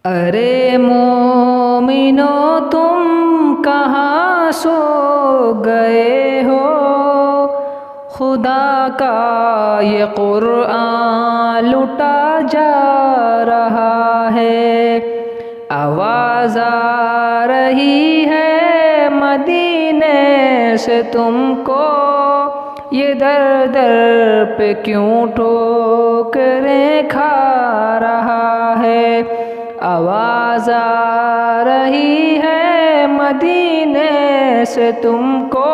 अरे मोमिनो तुम कहाँ सो गए हो, खुदा का ये कुरान लुटा जा रहा है। आवाज़ आ रही है मदीने से तुमको, ये दर दर पे क्यों ठोकरें खा रहा है। आवाज़ आ रही है मदीने से तुमको,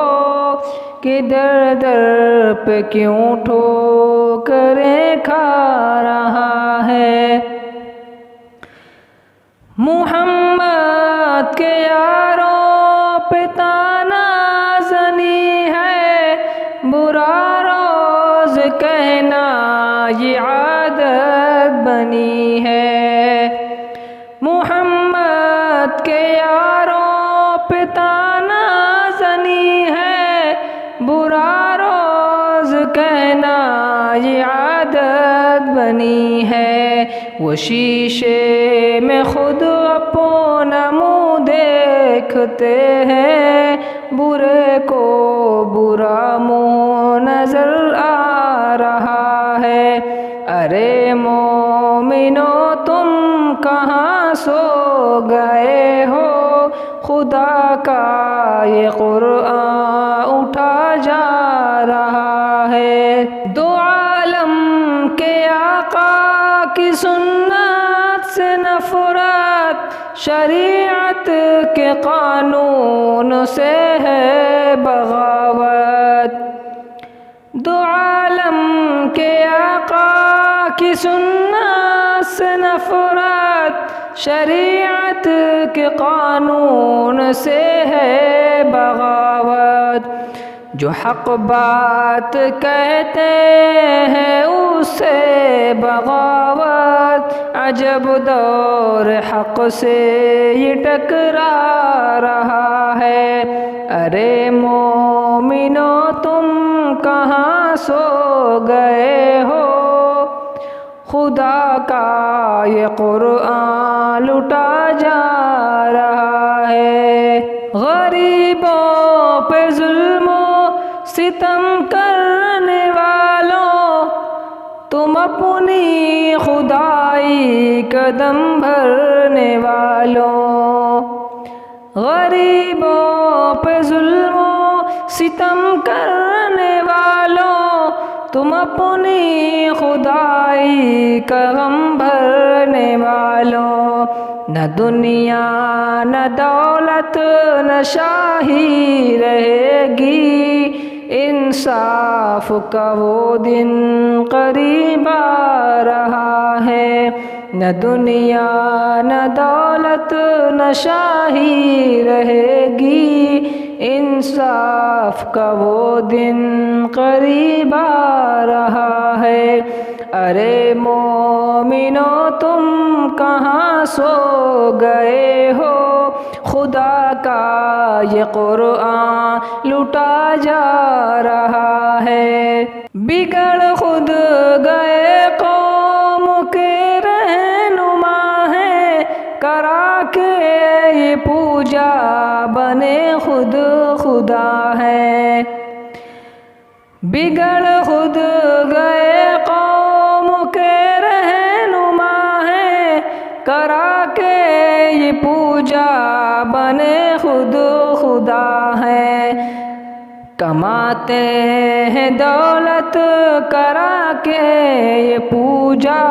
कि दर दर पे क्यों ठोकरें खा रहा है। मुहम्मद के यारों पे ताना ज़नी है, बुरा रोज़ कहना ये आदत बनी है। मुहम्मद के यारों पे ताना ज़नी है, बुरा रोज़ कहना ये आदत बनी है। वो शीशे में खुद अपना मुँह देखते हैं, बुरे को बुरा मुँह नज़र आ रहा है। अरे मोमिनो तुम कहाँ सो गए हो, खुदा का ये कुरान उठा जा रहा है। दो आलम के आका की सुन्नत से नफरत, शरीयत के कानून से है बगावत। दो आलम के आका की सुन्नत से नफरत, शरीयत के कानून से है बगावत। जो हक़ बात कहते हैं उससे बगावत, अजब दौर हक़ से ये टकरा रहा है। अरे मोमिनो तुम कहाँ सो गए हो, खुदा का ये कुरान लुटा जा रहा है। गरीबों पे जुल्म सितम करने वालों, तुम अपनी खुदाई कदम भरने वालों। गरीबों पे जुल्म सितम करने वालों, तुम अपनी खुदाई कदम भरने वालों। न दुनिया न दौलत न शाही रहेगी, इंसाफ का वो दिन करीब आ रहा है। न दुनिया न दौलत न शाही रहेगी, इंसाफ का वो दिन करीब आ रहा है। अरे मोमिनो तुम कहाँ सो गए हो, खुदा का ये कुरान लुटा जा रहा है। बिगड़ खुद गए कौम के रहनुमा है, करा के ये पूजा बने खुद खुदा है। बिगड़ खुद गए कौम के रहनुमा है, करा के ये पूजा बने खुद खुदा है। कमाते हैं दौलत करा के ये पूजा,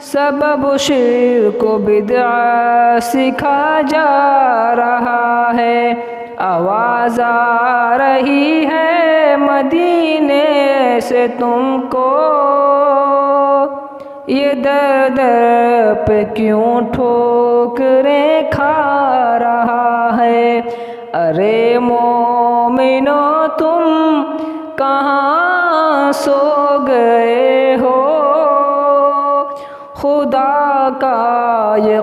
सबब शिर्क को बिदअत सिखा जा रहा है। आवाज़ आ रही है मदीने से तुमको, ये दर दर पे क्यों ठोकरें खा रहा है। अरे मोमिनो तुम कहाँ सो गए हो, खुदा का ये